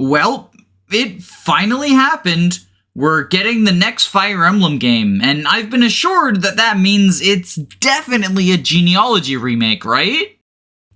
Well, it finally happened. We're getting the next Fire Emblem game, and I've been assured that that means it's definitely a genealogy remake, right?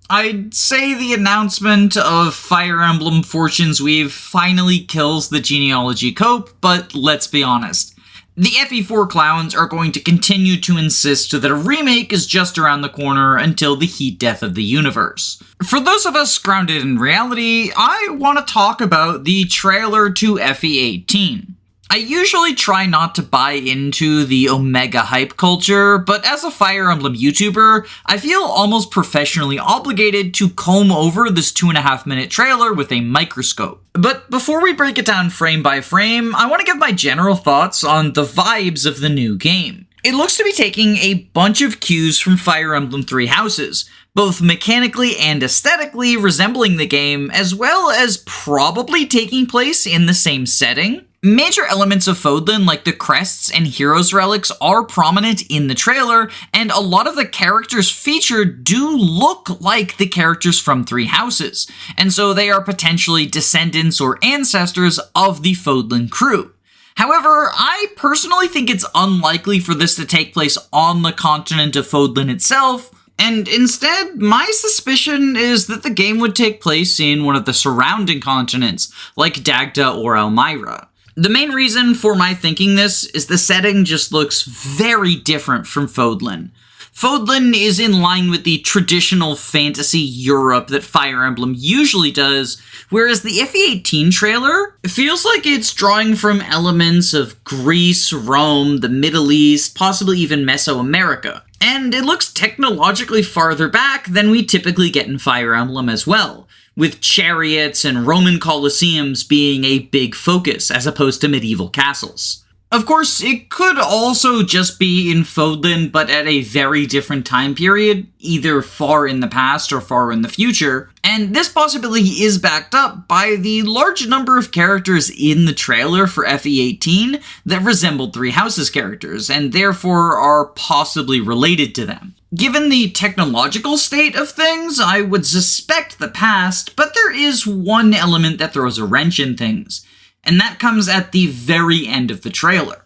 I'd say the announcement of Fire Emblem Fortune's Weave finally kills the genealogy cope, but let's be honest. The FE4 clowns are going to continue to insist that a remake is just around the corner until the heat death of the universe. For those of us grounded in reality, I want to talk about the trailer to FE18. I usually try not to buy into the Omega hype culture, but as a Fire Emblem YouTuber, I feel almost professionally obligated to comb over this 2.5-minute trailer with a microscope. But before we break it down frame by frame, I want to give my general thoughts on the vibes of the new game. It looks to be taking a bunch of cues from Fire Emblem Three Houses, both mechanically and aesthetically resembling the game, as well as probably taking place in the same setting. Major elements of Fodlan, like the crests and heroes relics, are prominent in the trailer, and a lot of the characters featured do look like the characters from Three Houses, and so they are potentially descendants or ancestors of the Fodlan crew. However, I personally think it's unlikely for this to take place on the continent of Fodlan itself, and instead, my suspicion is that the game would take place in one of the surrounding continents, like Dagda or Elmira. The main reason for my thinking this is the setting just looks very different from Fodlan. Fodlan is in line with the traditional fantasy Europe that Fire Emblem usually does, whereas the FE18 trailer feels like it's drawing from elements of Greece, Rome, the Middle East, possibly even Mesoamerica. And it looks technologically farther back than we typically get in Fire Emblem as well, with chariots and Roman colosseums being a big focus as opposed to medieval castles. Of course, it could also just be in Fodlan, but at a very different time period, either far in the past or far in the future, and this possibility is backed up by the large number of characters in the trailer for FE18 that resembled Three Houses characters, and therefore are possibly related to them. Given the technological state of things, I would suspect the past, but there is one element that throws a wrench in things, and that comes at the very end of the trailer.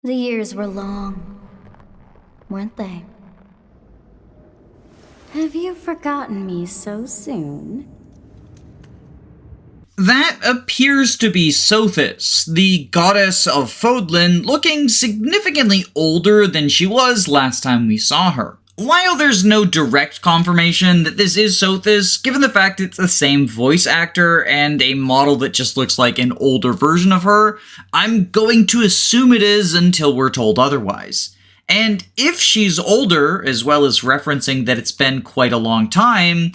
The years were long, weren't they? Have you forgotten me so soon? That appears to be Sothis, the goddess of Fodlan, looking significantly older than she was last time we saw her. While there's no direct confirmation that this is Sothis, given the fact it's the same voice actor and a model that just looks like an older version of her, I'm going to assume it is until we're told otherwise. And if she's older, as well as referencing that it's been quite a long time,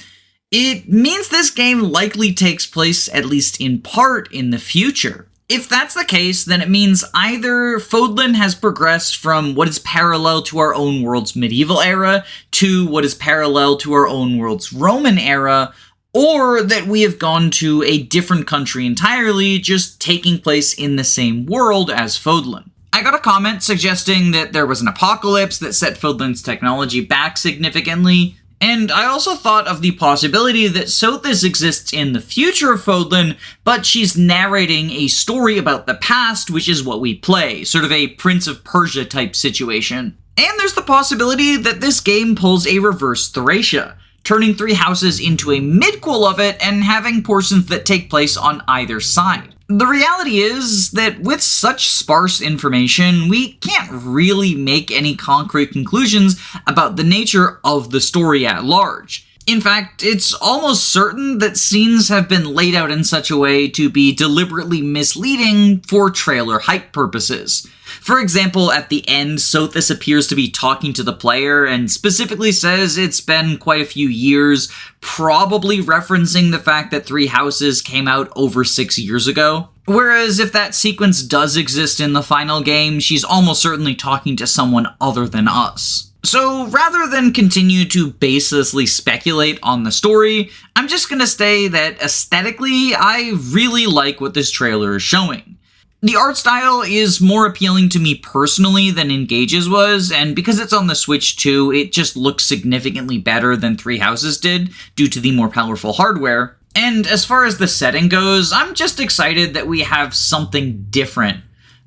it means this game likely takes place, at least in part, in the future. If that's the case, then it means either Fodlan has progressed from what is parallel to our own world's medieval era to what is parallel to our own world's Roman era, or that we have gone to a different country entirely, just taking place in the same world as Fodlan. I got a comment suggesting that there was an apocalypse that set Fodlan's technology back significantly, and I also thought of the possibility that Sothis exists in the future of Fodlan, but she's narrating a story about the past, which is what we play, sort of a Prince of Persia type situation. And there's the possibility that this game pulls a reverse Thracia, turning Three Houses into a midquel of it and having portions that take place on either side. The reality is that with such sparse information, we can't really make any concrete conclusions about the nature of the story at large. In fact, it's almost certain that scenes have been laid out in such a way to be deliberately misleading for trailer hype purposes. For example, at the end, Sothis appears to be talking to the player and specifically says it's been quite a few years, probably referencing the fact that Three Houses came out over 6 years ago. Whereas if that sequence does exist in the final game, she's almost certainly talking to someone other than us. So rather than continue to baselessly speculate on the story, I'm just gonna say that aesthetically, I really like what this trailer is showing. The art style is more appealing to me personally than Engage's was, and because it's on the Switch too, it just looks significantly better than Three Houses did, due to the more powerful hardware. And as far as the setting goes, I'm just excited that we have something different.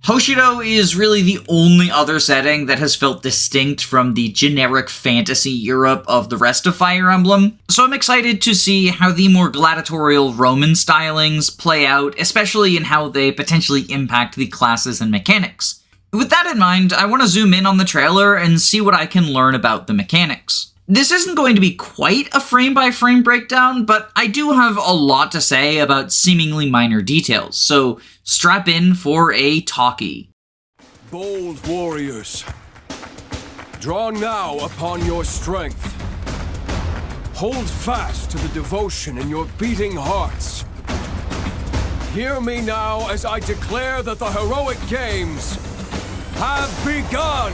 Hoshido is really the only other setting that has felt distinct from the generic fantasy Europe of the rest of Fire Emblem, so I'm excited to see how the more gladiatorial Roman stylings play out, especially in how they potentially impact the classes and mechanics. With that in mind, I want to zoom in on the trailer and see what I can learn about the mechanics. This isn't going to be quite a frame-by-frame breakdown, but I do have a lot to say about seemingly minor details, so strap in for a talkie. Bold warriors, draw now upon your strength. Hold fast to the devotion in your beating hearts. Hear me now as I declare that the heroic games have begun!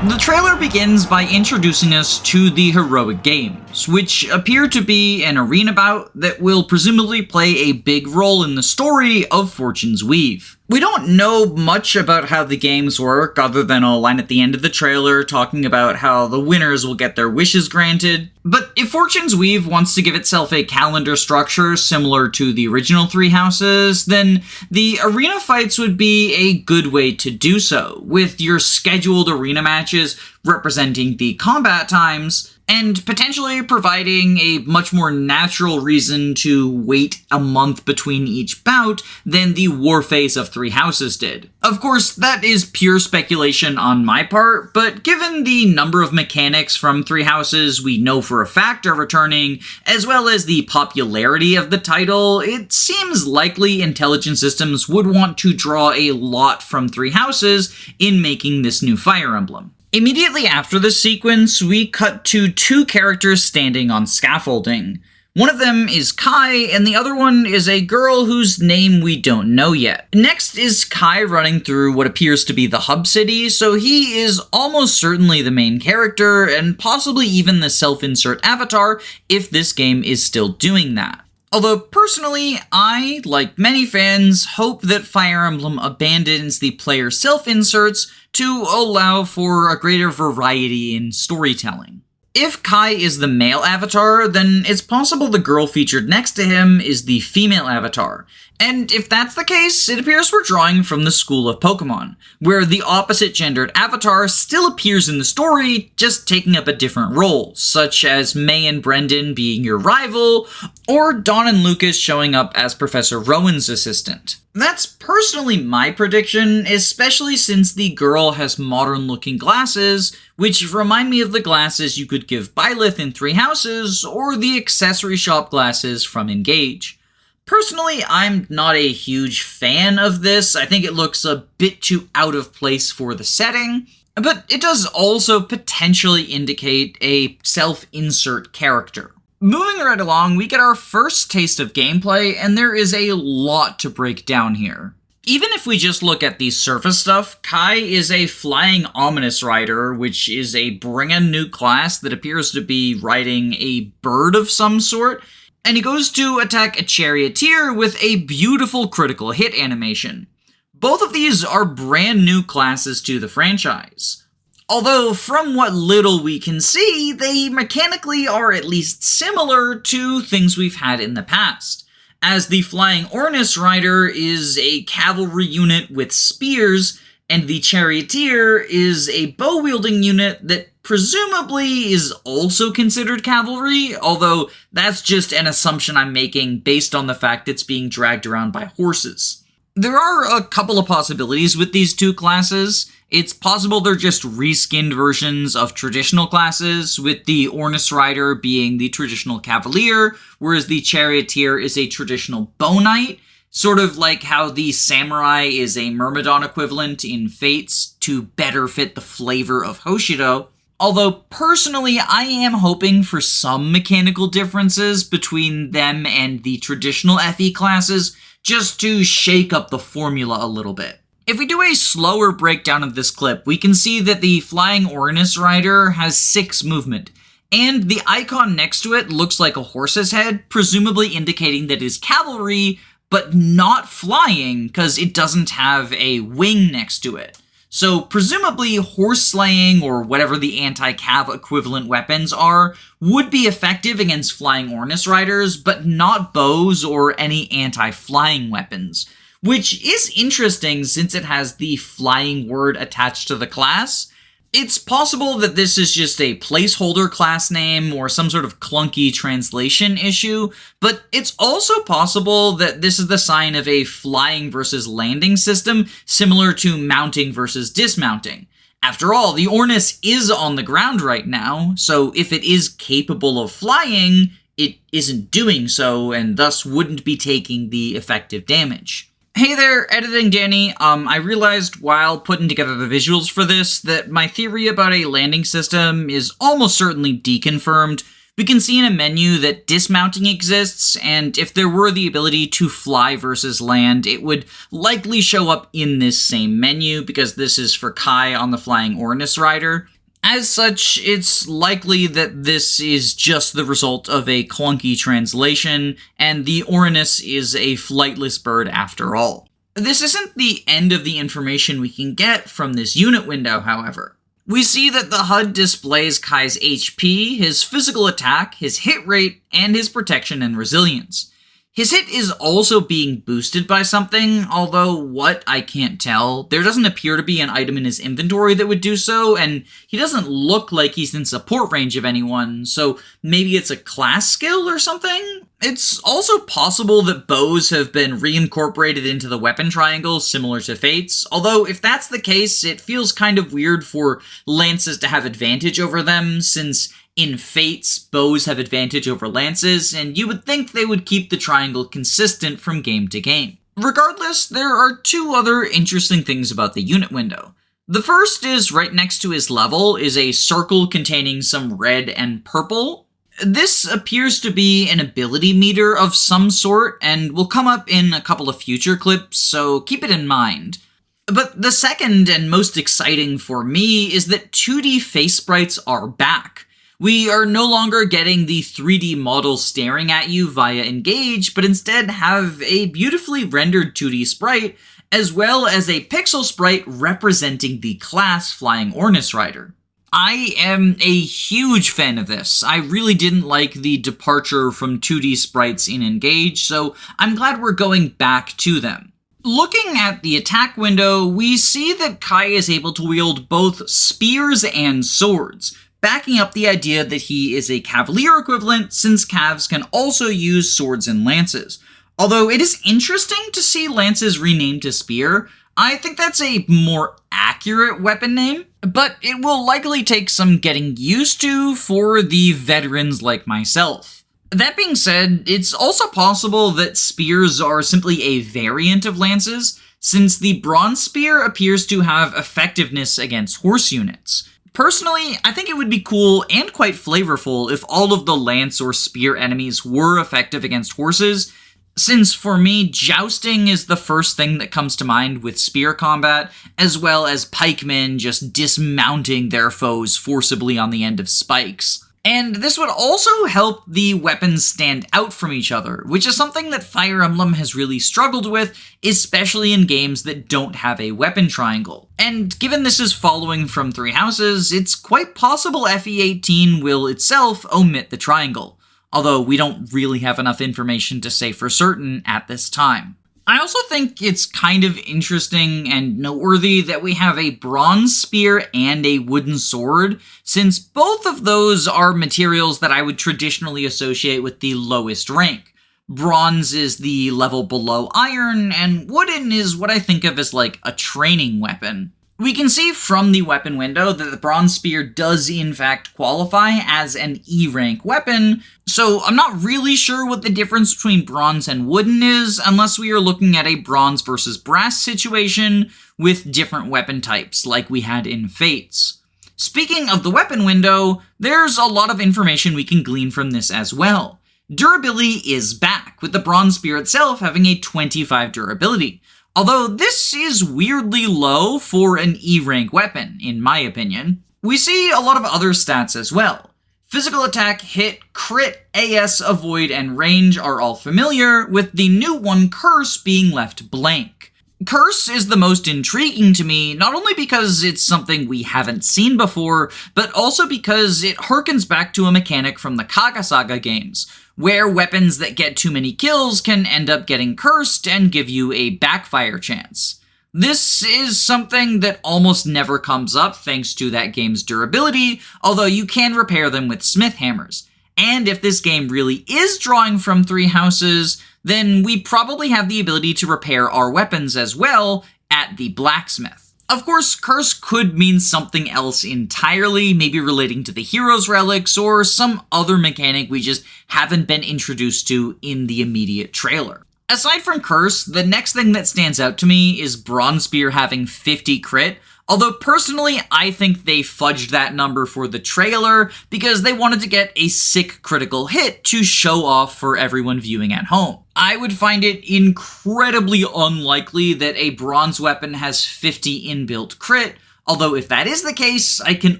The trailer begins by introducing us to the Heroic Games, which appear to be an arena bout that will presumably play a big role in the story of Fortune's Weave. We don't know much about how the games work other than a line at the end of the trailer talking about how the winners will get their wishes granted, but if Fortune's Weave wants to give itself a calendar structure similar to the original Three Houses, then the arena fights would be a good way to do so, with your scheduled arena matches representing the combat times, and potentially providing a much more natural reason to wait a month between each bout than the war phase of Three Houses did. Of course, that is pure speculation on my part, but given the number of mechanics from Three Houses we know for a fact are returning, as well as the popularity of the title, it seems likely Intelligent Systems would want to draw a lot from Three Houses in making this new Fire Emblem. Immediately after this sequence, we cut to two characters standing on scaffolding. One of them is Kai, and the other one is a girl whose name we don't know yet. Next is Kai running through what appears to be the hub city, so he is almost certainly the main character, and possibly even the self-insert avatar, if this game is still doing that. Although personally, I, like many fans, hope that Fire Emblem abandons the player self-inserts to allow for a greater variety in storytelling. If Kai is the male avatar, then it's possible the girl featured next to him is the female avatar. And if that's the case, it appears we're drawing from the school of Pokemon, where the opposite-gendered avatar still appears in the story, just taking up a different role, such as May and Brendan being your rival, or Dawn and Lucas showing up as Professor Rowan's assistant. That's personally my prediction, especially since the girl has modern-looking glasses, which remind me of the glasses you could give Byleth in Three Houses, or the accessory shop glasses from Engage. Personally, I'm not a huge fan of this. I think it looks a bit too out of place for the setting, but it does also potentially indicate a self-insert character. Moving right along, we get our first taste of gameplay, and there is a lot to break down here. Even if we just look at the surface stuff, Kai is a flying ominous rider, which is a brand new class that appears to be riding a bird of some sort, and he goes to attack a charioteer with a beautiful critical hit animation. Both of these are brand new classes to the franchise. Although, from what little we can see, they mechanically are at least similar to things we've had in the past, as the Flying Ornis Rider is a cavalry unit with spears, and the Charioteer is a bow-wielding unit that presumably is also considered cavalry, although that's just an assumption I'm making based on the fact it's being dragged around by horses. There are a couple of possibilities with these two classes. It's possible they're just reskinned versions of traditional classes, with the Ornis Rider being the traditional cavalier, whereas the Charioteer is a traditional bow knight, sort of like how the Samurai is a Myrmidon equivalent in Fates to better fit the flavor of Hoshido. Although, personally, I am hoping for some mechanical differences between them and the traditional FE classes, just to shake up the formula a little bit. If we do a slower breakdown of this clip, we can see that the Flying Ornis Rider has 6 movement, and the icon next to it looks like a horse's head, presumably indicating that it is cavalry, but not flying, because it doesn't have a wing next to it. So presumably horse slaying, or whatever the anti-cav equivalent weapons are, would be effective against flying Ornus riders, but not bows or any anti-flying weapons. Which is interesting since it has the flying word attached to the class. It's possible that this is just a placeholder class name or some sort of clunky translation issue, but it's also possible that this is the sign of a flying versus landing system similar to mounting versus dismounting. After all, the Ornus is on the ground right now, so if it is capable of flying, it isn't doing so and thus wouldn't be taking the effective damage. Hey there, Editing Danny. I realized while putting together the visuals for this that my theory about a landing system is almost certainly deconfirmed. We can see in a menu that dismounting exists, and if there were the ability to fly versus land, it would likely show up in this same menu, because this is for Kai on the flying Ornus rider. As such, it's likely that this is just the result of a clunky translation, and the Ornus is a flightless bird after all. This isn't the end of the information we can get from this unit window, however. We see that the HUD displays Kai's HP, his physical attack, his hit rate, and his protection and resilience. His hit is also being boosted by something, although what, I can't tell. There doesn't appear to be an item in his inventory that would do so, and he doesn't look like he's in support range of anyone, so maybe it's a class skill or something? It's also possible that bows have been reincorporated into the weapon triangle, similar to Fate's, although if that's the case, it feels kind of weird for lances to have advantage over them, since in Fates, bows have advantage over lances, and you would think they would keep the triangle consistent from game to game. Regardless, there are two other interesting things about the unit window. The first is right next to his level is a circle containing some red and purple. This appears to be an ability meter of some sort, and will come up in a couple of future clips, so keep it in mind. But the second and most exciting for me is that 2D face sprites are back. We are no longer getting the 3D model staring at you via Engage, but instead have a beautifully rendered 2D sprite, as well as a pixel sprite representing the class flying Ornus rider. I am a huge fan of this. I really didn't like the departure from 2D sprites in Engage, so I'm glad we're going back to them. Looking at the attack window, we see that Kai is able to wield both spears and swords, backing up the idea that he is a cavalier equivalent, since cavs can also use swords and lances. Although it is interesting to see lances renamed to spear, I think that's a more accurate weapon name, but it will likely take some getting used to for the veterans like myself. That being said, it's also possible that spears are simply a variant of lances, since the bronze spear appears to have effectiveness against horse units. Personally, I think it would be cool and quite flavorful if all of the lance or spear enemies were effective against horses, since for me, jousting is the first thing that comes to mind with spear combat, as well as pikemen just dismounting their foes forcibly on the end of spikes. And this would also help the weapons stand out from each other, which is something that Fire Emblem has really struggled with, especially in games that don't have a weapon triangle. And given this is following from Three Houses, it's quite possible FE18 will itself omit the triangle, although we don't really have enough information to say for certain at this time. I also think it's kind of interesting and noteworthy that we have a bronze spear and a wooden sword, since both of those are materials that I would traditionally associate with the lowest rank. Bronze is the level below iron, and wooden is what I think of as like a training weapon. We can see from the weapon window that the bronze spear does in fact qualify as an E-rank weapon, so I'm not really sure what the difference between bronze and wooden is, unless we are looking at a bronze versus brass situation with different weapon types, like we had in Fates. Speaking of the weapon window, there's a lot of information we can glean from this as well. Durability is back, with the bronze spear itself having a 25 durability. Although this is weirdly low for an E-rank weapon, in my opinion. We see a lot of other stats as well. Physical attack, hit, crit, AS, avoid, and range are all familiar, with the new one, curse, being left blank. Curse is the most intriguing to me, not only because it's something we haven't seen before, but also because it harkens back to a mechanic from the Kaga Saga games, where weapons that get too many kills can end up getting cursed and give you a backfire chance. This is something that almost never comes up thanks to that game's durability, although you can repair them with smith hammers. And if this game really is drawing from 3 houses, then we probably have the ability to repair our weapons as well at the blacksmith. Of course, curse could mean something else entirely, maybe relating to the hero's relics or some other mechanic we just haven't been introduced to in the immediate trailer. Aside from curse, the next thing that stands out to me is Bronzebeard having 50 crit, although personally I think they fudged that number for the trailer because they wanted to get a sick critical hit to show off for everyone viewing at home. I would find it incredibly unlikely that a bronze weapon has 50 inbuilt crit, although if that is the case, I can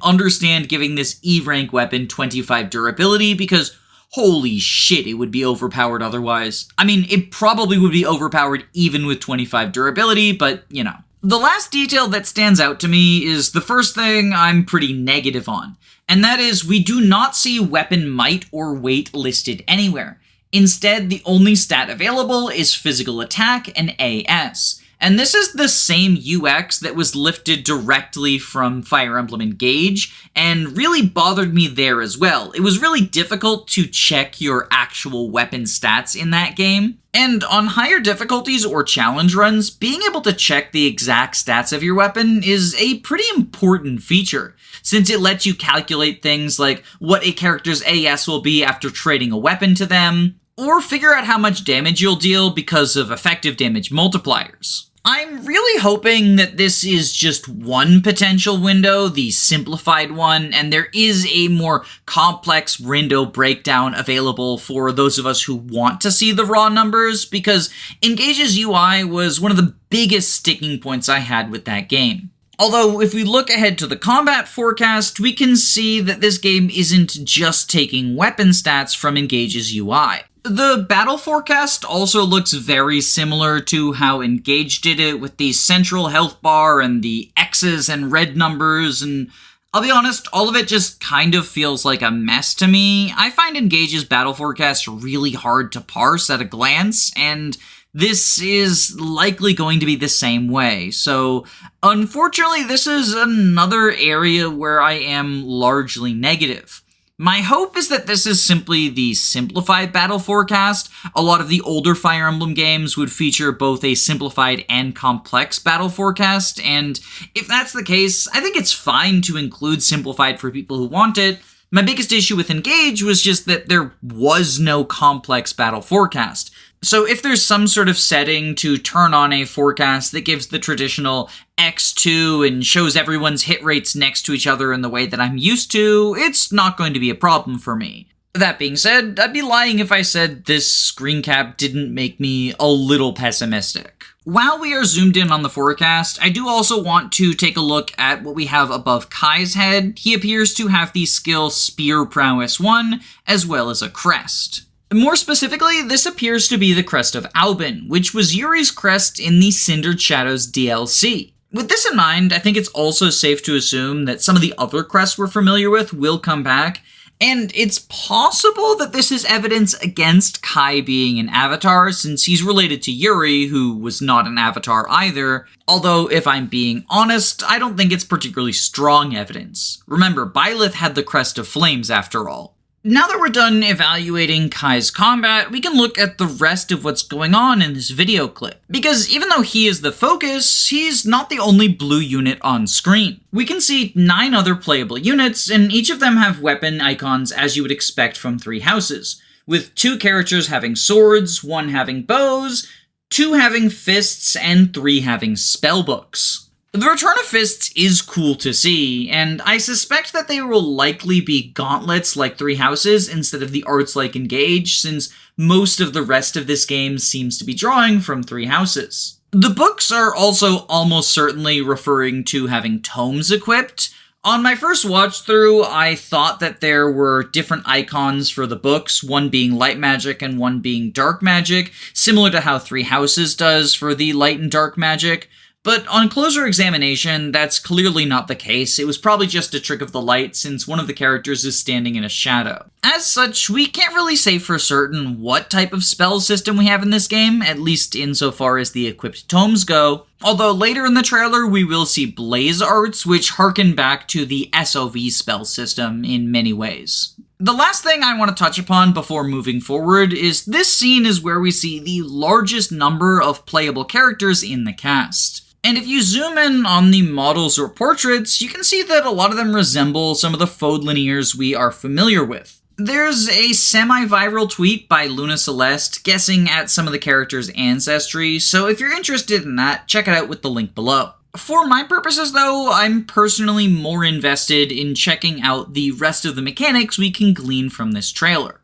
understand giving this E rank weapon 25 durability because holy shit, it would be overpowered otherwise. I mean, it probably would be overpowered even with 25 durability, but you know. The last detail that stands out to me is the first thing I'm pretty negative on, and that is we do not see weapon might or weight listed anywhere. Instead, the only stat available is physical attack and AS. And this is the same UX that was lifted directly from Fire Emblem Engage, and really bothered me there as well. It was really difficult to check your actual weapon stats in that game. And on higher difficulties or challenge runs, being able to check the exact stats of your weapon is a pretty important feature, since it lets you calculate things like what a character's AS will be after trading a weapon to them, or figure out how much damage you'll deal because of effective damage multipliers. I'm really hoping that this is just one potential window, the simplified one, and there is a more complex window breakdown available for those of us who want to see the raw numbers, because Engage's UI was one of the biggest sticking points I had with that game. Although, if we look ahead to the combat forecast, we can see that this game isn't just taking weapon stats from Engage's UI. The battle forecast also looks very similar to how Engage did it, with the central health bar and the X's and red numbers, and I'll be honest, all of it just kind of feels like a mess to me. I find Engage's battle forecast really hard to parse at a glance, and this is likely going to be the same way. So, unfortunately, this is another area where I am largely negative. My hope is that this is simply the simplified battle forecast. A lot of the older Fire Emblem games would feature both a simplified and complex battle forecast, and if that's the case, I think it's fine to include simplified for people who want it. My biggest issue with Engage was just that there was no complex battle forecast. So if there's some sort of setting to turn on a forecast that gives the traditional X2 and shows everyone's hit rates next to each other in the way that I'm used to, it's not going to be a problem for me. That being said, I'd be lying if I said this screen cap didn't make me a little pessimistic. While we are zoomed in on the forecast, I do also want to take a look at what we have above Kai's head. He appears to have the skill Spear Prowess 1, as well as a crest. More specifically, this appears to be the crest of Albin, which was Yuri's crest in the Cindered Shadows DLC. With this in mind, I think it's also safe to assume that some of the other crests we're familiar with will come back, and it's possible that this is evidence against Kai being an avatar, since he's related to Yuri, who was not an avatar either, although if I'm being honest, I don't think it's particularly strong evidence. Remember, Byleth had the crest of flames after all. Now that we're done evaluating Kai's combat, we can look at the rest of what's going on in this video clip. Because even though he is the focus, he's not the only blue unit on screen. We can see 9 other playable units, and each of them have weapon icons as you would expect from 3 houses, with 2 characters having swords, 1 having bows, 2 having fists, and 3 having spellbooks. The return of fists is cool to see, and I suspect that they will likely be gauntlets like 3 houses instead of the arts like Engage, since most of the rest of this game seems to be drawing from 3 houses. The books are also almost certainly referring to having tomes equipped, On my first watch through, I thought that there were different icons for the books, one being light magic and one being dark magic, similar to how Three Houses does for the light and dark magic. But on closer examination, that's clearly not the case. It was probably just a trick of the light, since one of the characters is standing in a shadow. As such, we can't really say for certain what type of spell system we have in this game, at least insofar as the equipped tomes go. Although later in the trailer, we will see blaze arts, which harken back to the SOV spell system in many ways. The last thing I want to touch upon before moving forward is this scene is where we see the largest number of playable characters in the cast. And if you zoom in on the models or portraits, you can see that a lot of them resemble some of the Faudeliniers we are familiar with. There's a semi-viral tweet by Luna Celeste guessing at some of the characters' ancestry, so if you're interested in that, check it out with the link below. For my purposes though, I'm personally more invested in checking out the rest of the mechanics we can glean from this trailer.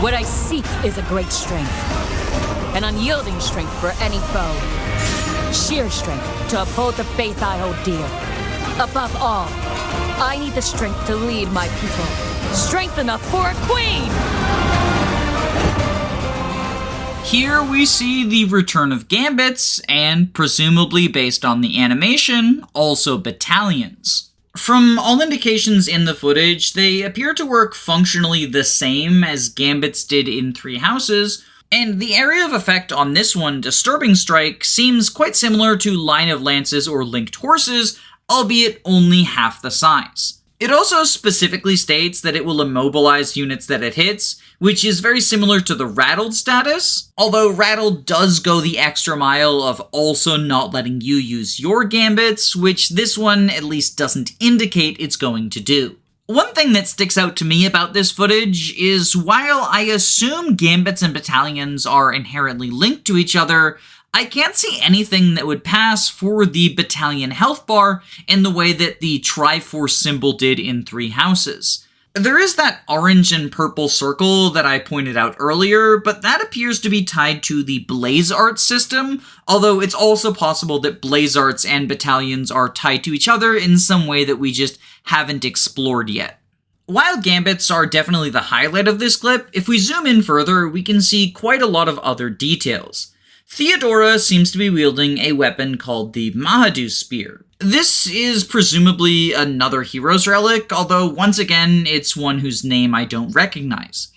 What I seek is a great strength, an unyielding strength for any foe. Sheer strength to uphold the faith I hold dear. Above all, I need the strength to lead my people. Strength enough for a queen! Here we see the return of Gambits, and presumably based on the animation, also battalions. From all indications in the footage, they appear to work functionally the same as Gambits did in Three Houses, and the area of effect on this one, Disturbing Strike, seems quite similar to Line of Lances or Linked Horses, albeit only half the size. It also specifically states that it will immobilize units that it hits, which is very similar to the Rattled status, although Rattled does go the extra mile of also not letting you use your Gambits, which this one at least doesn't indicate it's going to do. One thing that sticks out to me about this footage is while I assume Gambits and battalions are inherently linked to each other, I can't see anything that would pass for the battalion health bar in the way that the Triforce symbol did in Three Houses. There is that orange and purple circle that I pointed out earlier, but that appears to be tied to the Blaze Arts system, although it's also possible that Blaze Arts and battalions are tied to each other in some way that we just haven't explored yet. While Gambits are definitely the highlight of this clip, if we zoom in further, we can see quite a lot of other details. Theodora seems to be wielding a weapon called the Mahadu Spear. This is presumably another hero's relic, although once again, it's one whose name I don't recognize.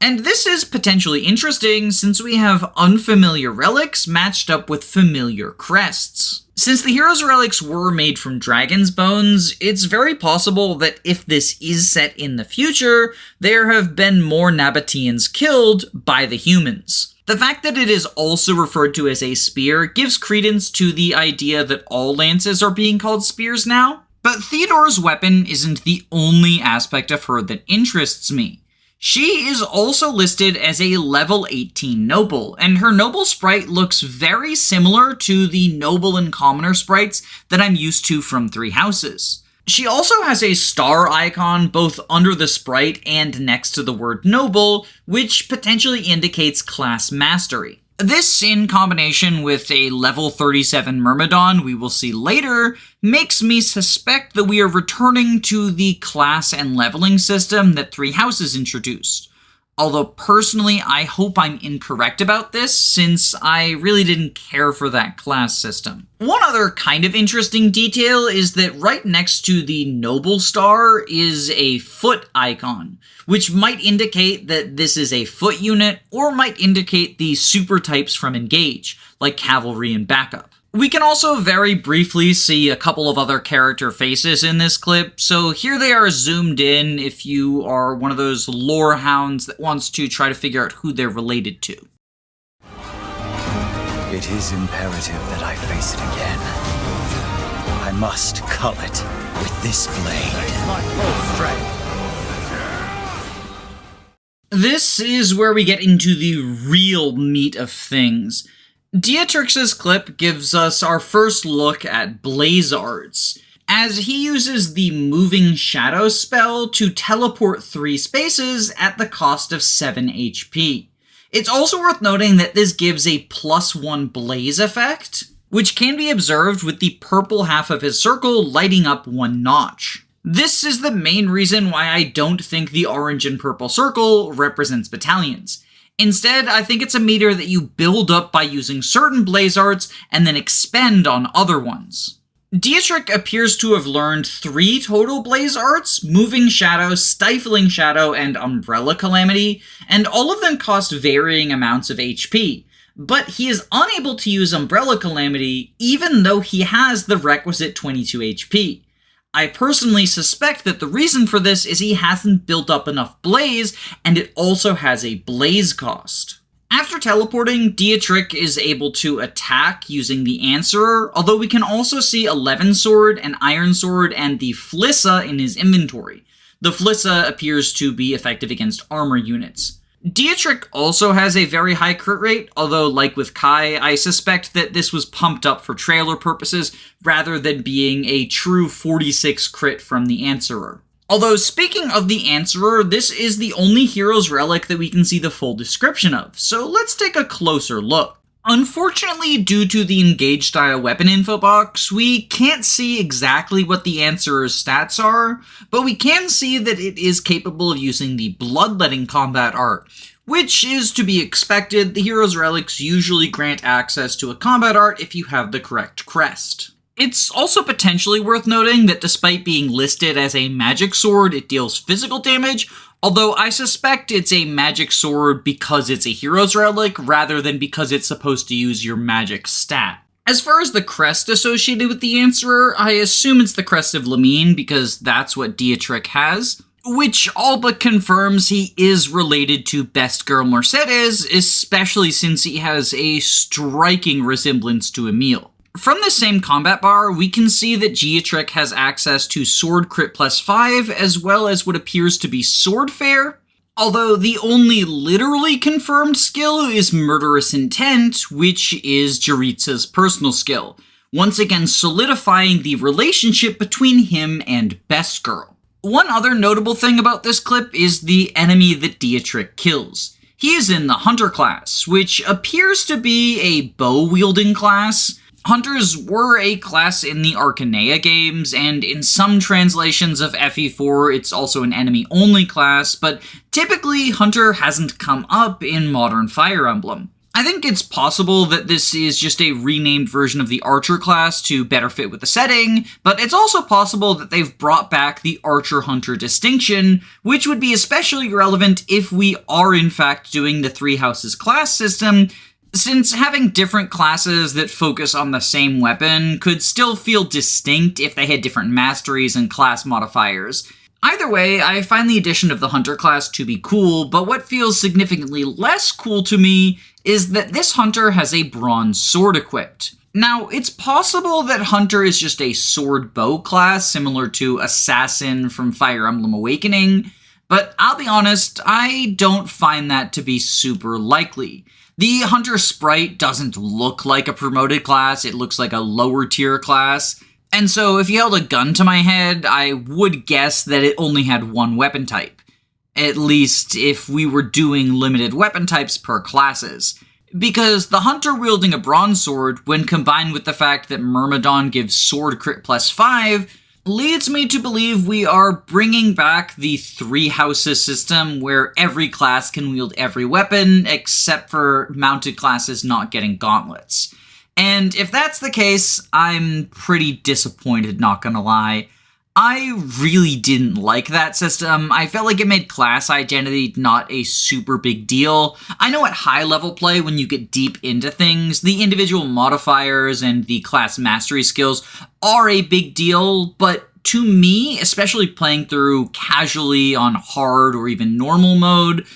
And this is potentially interesting since we have unfamiliar relics matched up with familiar crests. Since the hero's relics were made from dragon's bones, it's very possible that if this is set in the future, there have been more Nabateans killed by the humans. The fact that it is also referred to as a spear gives credence to the idea that all lances are being called spears now. But Theodora's weapon isn't the only aspect of her that interests me. She is also listed as a level 18 noble, and her noble sprite looks very similar to the noble and commoner sprites that I'm used to from Three Houses. She also has a star icon both under the sprite and next to the word noble, which potentially indicates class mastery. This, in combination with a level 37 Myrmidon we will see later, makes me suspect that we are returning to the class and leveling system that Three Houses introduced. Although personally, I hope I'm incorrect about this, since I really didn't care for that class system. One other kind of interesting detail is that right next to the Noble Star is a foot icon, which might indicate that this is a foot unit, or might indicate the super types from Engage, like Cavalry and Backup. We can also very briefly see a couple of other character faces in this clip, so here they are zoomed in if you are one of those lore hounds that wants to try to figure out who they're related to. It is imperative that I face it again. I must cull it with this blade. My full strength. This is where we get into the real meat of things. Dietrich's clip gives us our first look at Blaze Arts, as he uses the Moving Shadow spell to teleport 3 spaces at the cost of 7 HP. It's also worth noting that this gives a +1 blaze effect, which can be observed with the purple half of his circle lighting up one notch. This is the main reason why I don't think the orange and purple circle represents battalions. Instead, I think it's a meter that you build up by using certain blaze arts and then expend on other ones. Dietrich appears to have learned 3 total blaze arts: Moving Shadow, Stifling Shadow, and Umbrella Calamity, and all of them cost varying amounts of HP. But he is unable to use Umbrella Calamity even though he has the requisite 22 HP. I personally suspect that the reason for this is he hasn't built up enough blaze, and it also has a blaze cost. After teleporting, Dietrich is able to attack using the Answerer, although we can also see 11 Sword, an Iron Sword, and the Flissa in his inventory. The Flissa appears to be effective against armor units. Dietrich also has a very high crit rate, although like with Kai, I suspect that this was pumped up for trailer purposes rather than being a true 46 crit from the Answerer. Although speaking of the Answerer, this is the only hero's relic that we can see the full description of, so let's take a closer look. Unfortunately, due to the Engage style weapon info box, we can't see exactly what the Answerer's stats are, but we can see that it is capable of using the Bloodletting combat art, which is to be expected. The hero's relics usually grant access to a combat art if you have the correct crest. It's also potentially worth noting that despite being listed as a magic sword, it deals physical damage, although I suspect it's a magic sword because it's a hero's relic rather than because it's supposed to use your magic stat. As far as the crest associated with the Answerer, I assume it's the crest of Lamine because that's what Dietrich has, which all but confirms he is related to Best Girl Mercedes, especially since he has a striking resemblance to Emile. From the same combat bar, we can see that Dietrich has access to Sword Crit plus 5, as well as what appears to be Sword Fair, although the only literally confirmed skill is Murderous Intent, which is Jaritza's personal skill, once again solidifying the relationship between him and Best Girl. One other notable thing about this clip is the enemy that Dietrich kills. He is in the Hunter class, which appears to be a bow-wielding class. Hunters were a class in the Arcanea games, and in some translations of FE4 it's also an enemy-only class, but typically Hunter hasn't come up in modern Fire Emblem. I think it's possible that this is just a renamed version of the Archer class to better fit with the setting, but it's also possible that they've brought back the Archer-Hunter distinction, which would be especially relevant if we are in fact doing the Three Houses class system, since having different classes that focus on the same weapon could still feel distinct if they had different masteries and class modifiers. Either way, I find the addition of the Hunter class to be cool, but what feels significantly less cool to me is that this Hunter has a bronze sword equipped. Now, it's possible that Hunter is just a sword bow class, similar to Assassin from Fire Emblem Awakening, but I'll be honest, I don't find that to be super likely. The Hunter sprite doesn't look like a promoted class, it looks like a lower tier class, and so if you held a gun to my head, I would guess that it only had one weapon type. At least if we were doing limited weapon types per classes. Because the Hunter wielding a bronze sword, when combined with the fact that Myrmidon gives sword crit plus 5, leads me to believe we are bringing back the Three Houses system where every class can wield every weapon except for mounted classes not getting gauntlets. And if that's the case, I'm pretty disappointed, not gonna lie. I really didn't like that system. I felt like it made class identity not a super big deal. I know at high level play, when you get deep into things, the individual modifiers and the class mastery skills are a big deal, but to me, especially playing through casually on hard or even normal mode,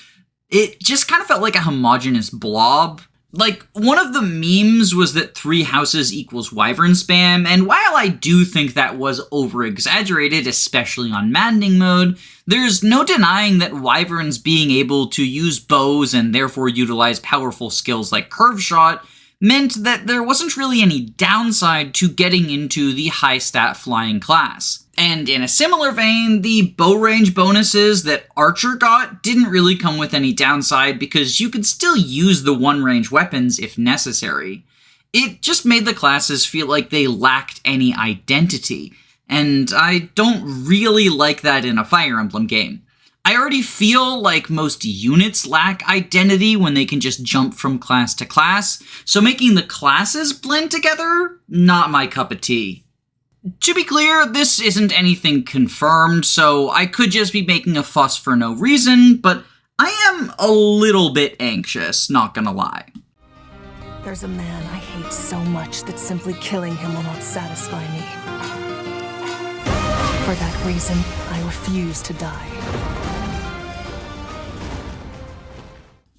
it just kind of felt like a homogeneous blob. Like, one of the memes was that Three Houses equals Wyvern spam, and while I do think that was over-exaggerated, especially on Maddening mode, there's no denying that Wyverns being able to use bows and therefore utilize powerful skills like Curve Shot meant that there wasn't really any downside to getting into the high-stat flying class. And in a similar vein, the bow range bonuses that Archer got didn't really come with any downside because you could still use the one-range weapons if necessary. It just made the classes feel like they lacked any identity, and I don't really like that in a Fire Emblem game. I already feel like most units lack identity when they can just jump from class to class, so making the classes blend together, not my cup of tea. To be clear, this isn't anything confirmed, so I could just be making a fuss for no reason, but I am a little bit anxious, not gonna lie. There's a man I hate so much that simply killing him will not satisfy me. For that reason, I refuse to die.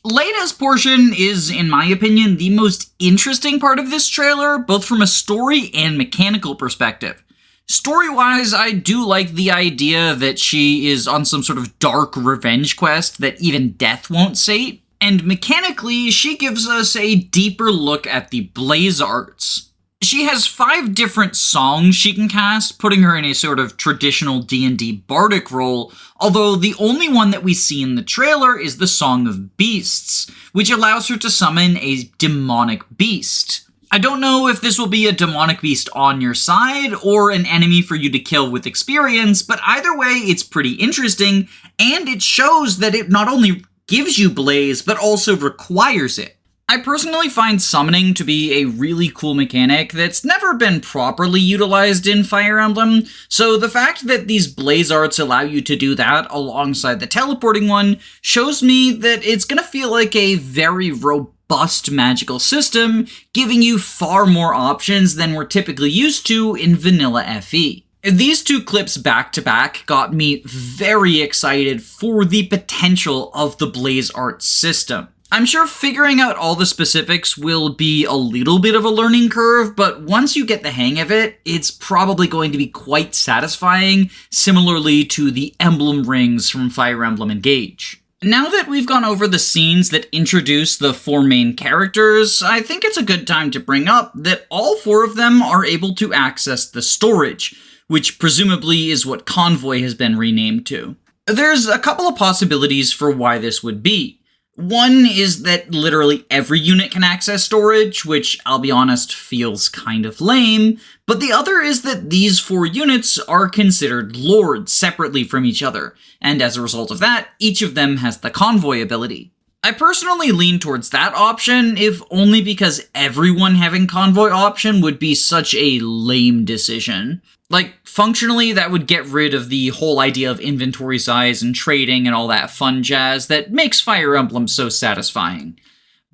Lena's portion is, in my opinion, the most interesting part of this trailer, both from a story and mechanical perspective. Story-wise, I do like the idea that she is on some sort of dark revenge quest that even death won't sate, and mechanically, she gives us a deeper look at the blaze arts. She has 5 different songs she can cast, putting her in a sort of traditional D&D bardic role, although the only one that we see in the trailer is the Song of Beasts, which allows her to summon a demonic beast. I don't know if this will be a demonic beast on your side, or an enemy for you to kill with experience, but either way, it's pretty interesting, and it shows that it not only gives you blaze, but also requires it. I personally find summoning to be a really cool mechanic that's never been properly utilized in Fire Emblem, so the fact that these blaze arts allow you to do that alongside the teleporting one shows me that it's gonna feel like a very robust magical system, giving you far more options than we're typically used to in vanilla FE. These 2 clips back to back got me very excited for the potential of the blaze arts system. I'm sure figuring out all the specifics will be a little bit of a learning curve, but once you get the hang of it, it's probably going to be quite satisfying, similarly to the emblem rings from Fire Emblem Engage. Now that we've gone over the scenes that introduce the 4 main characters, I think it's a good time to bring up that all 4 of them are able to access the storage, which presumably is what Convoy has been renamed to. There's a couple of possibilities for why this would be. One is that literally every unit can access storage, which, I'll be honest, feels kind of lame, but the other is that these 4 units are considered lords separately from each other, and as a result of that, each of them has the Convoy ability. I personally lean towards that option, if only because everyone having Convoy option would be such a lame decision. Like, functionally, that would get rid of the whole idea of inventory size and trading and all that fun jazz that makes Fire Emblem so satisfying.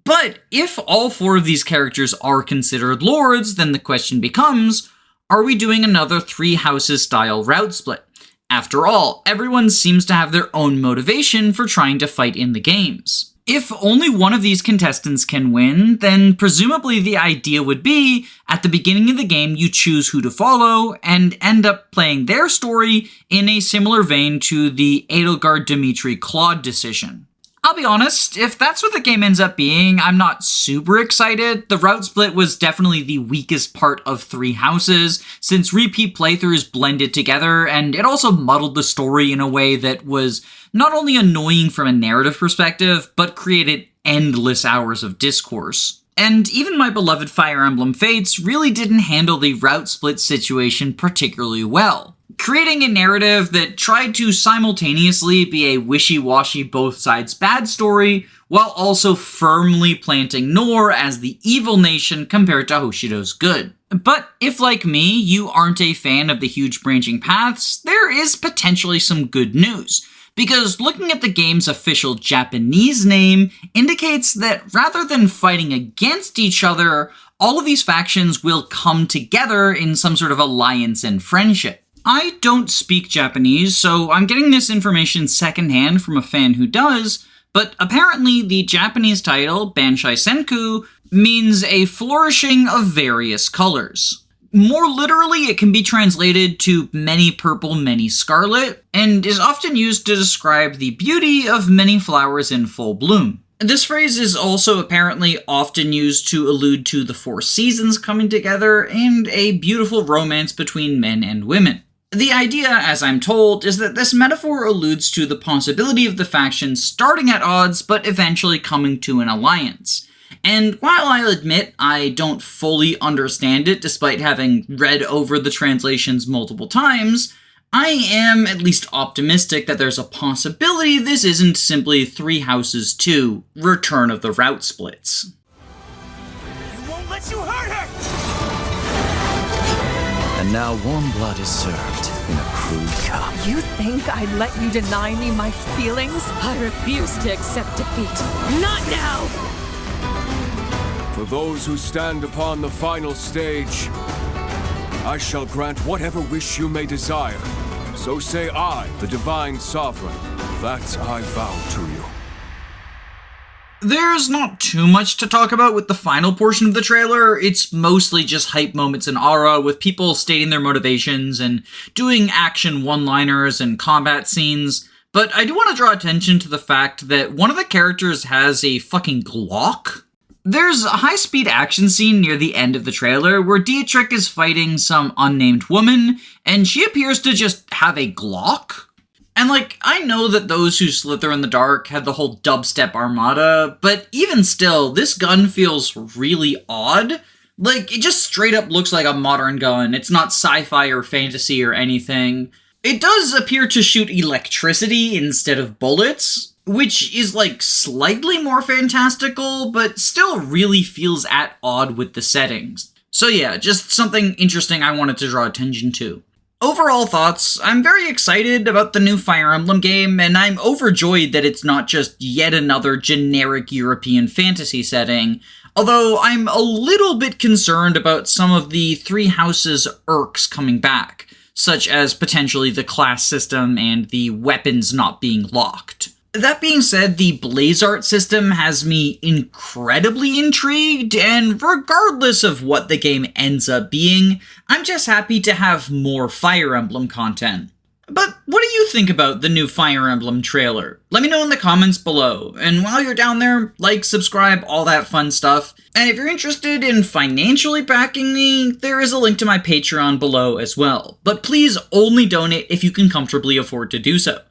But if all 4 of these characters are considered lords, then the question becomes, are we doing another 3 houses style route split? After all, everyone seems to have their own motivation for trying to fight in the games. If only one of these contestants can win, then presumably the idea would be, at the beginning of the game you choose who to follow, and end up playing their story in a similar vein to the Edelgard Dimitri Claude decision. I'll be honest, if that's what the game ends up being, I'm not super excited. The route split was definitely the weakest part of 3 houses, since repeat playthroughs blended together, and it also muddled the story in a way that was not only annoying from a narrative perspective, but created endless hours of discourse. And even my beloved Fire Emblem Fates really didn't handle the route split situation particularly well, creating a narrative that tried to simultaneously be a wishy-washy both sides bad story, while also firmly planting Nor as the evil nation compared to Hoshido's good. But if, like me, you aren't a fan of the huge branching paths, there is potentially some good news, because looking at the game's official Japanese name indicates that rather than fighting against each other, all of these factions will come together in some sort of alliance and friendship. I don't speak Japanese, so I'm getting this information secondhand from a fan who does, but apparently the Japanese title, Banshai Senku, means a flourishing of various colors. More literally, it can be translated to many purple, many scarlet, and is often used to describe the beauty of many flowers in full bloom. This phrase is also apparently often used to allude to the 4 seasons coming together and a beautiful romance between men and women. The idea, as I'm told, is that this metaphor alludes to the possibility of the factions starting at odds but eventually coming to an alliance. And while I'll admit I don't fully understand it despite having read over the translations multiple times, I am at least optimistic that there's a possibility this isn't simply Three Houses 2, Return of the Route Splits. I won't let you hurt her! And now warm blood is served in a crude cup. You think I'd let you deny me my feelings? I refuse to accept defeat. Not now! For those who stand upon the final stage, I shall grant whatever wish you may desire. So say I, the Divine Sovereign, that I vow to you. There's not too much to talk about with the final portion of the trailer. It's mostly just hype moments and aura, with people stating their motivations and doing action one-liners and combat scenes. But I do want to draw attention to the fact that one of the characters has a fucking Glock. There's a high-speed action scene near the end of the trailer where Dietrich is fighting some unnamed woman, and she appears to just have a Glock. And I know that those who slither in the dark had the whole dubstep armada, but even still, this gun feels really odd. It just straight up looks like a modern gun. It's not sci-fi or fantasy or anything. It does appear to shoot electricity instead of bullets, which is slightly more fantastical, but still really feels at odd with the settings. So yeah, just something interesting I wanted to draw attention to. Overall thoughts, I'm very excited about the new Fire Emblem game, and I'm overjoyed that it's not just yet another generic European fantasy setting, although I'm a little bit concerned about some of the Three Houses irks coming back, such as potentially the class system and the weapons not being locked. That being said, the blaze art system has me incredibly intrigued, and regardless of what the game ends up being, I'm just happy to have more Fire Emblem content. But what do you think about the new Fire Emblem trailer? Let me know in the comments below, and while you're down there, subscribe, all that fun stuff. And if you're interested in financially backing me, there is a link to my Patreon below as well. But please only donate if you can comfortably afford to do so.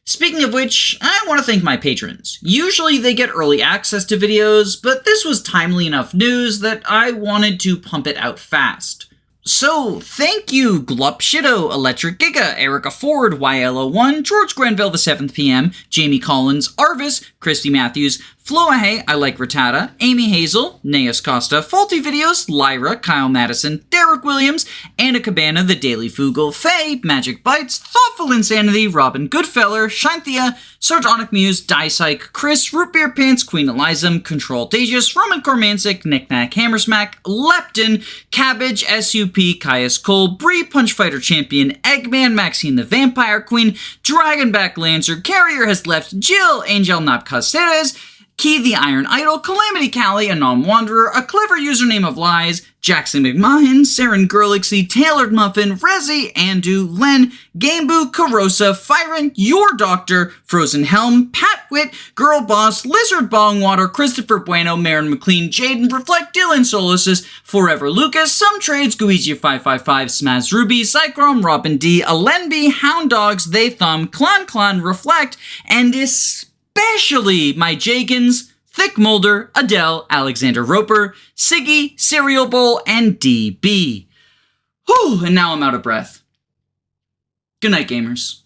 Speaking of which, I want to thank my patrons. Usually they get early access to videos, but this was timely enough news that I wanted to pump it out fast. So, thank you Glup Shido, Electric Giga, Erica Ford, YLO1, George Grenville the 7th PM, Jamie Collins, Arvis, Christy Matthews, Floahay, I Like Rattata, Amy Hazel, Neas Costa, Faulty Videos, Lyra, Kyle Madison, Derek Williams, Anna Cabana, The Daily Fugel, Faye, Magic Bites, Thoughtful Insanity, Robin Goodfeller, Shanthia, Sardonic Muse, Dysike, Chris, Root Beer Pants, Queen Elizam, Control Dages, Roman Cormancic, Knick-Knack Hammersmack, Lepton, Cabbage, SUP, Caius Cole, Bree, Punch Fighter Champion, Eggman, Maxine the Vampire Queen, Dragonback Lancer, Carrier Has Left, Jill, Angel Napcaceres, Key the Iron Idol, Calamity Callie, Anon Wanderer, A Clever Username of Lies, Jackson McMahon, Saren Gurlixy, Tailored Muffin, Rezi, Andu, Len, Gameboo, Carosa, Fyron, Your Doctor, Frozen Helm, Pat Witt, Girl Boss, Lizard Bongwater, Christopher Bueno, Marin McLean, Jaden, Reflect, Dylan Solaces, Forever Lucas, Some Trades, Guiji555, Smaz Ruby, Cychrome, Robin D, Alenby, Hound Dogs, They Thumb, Clan, Reflect, and especially my Jagans, Thick Mulder, Adele, Alexander Roper, Siggy, Cereal Bowl, and DB. Whew, and now I'm out of breath. Good night, gamers.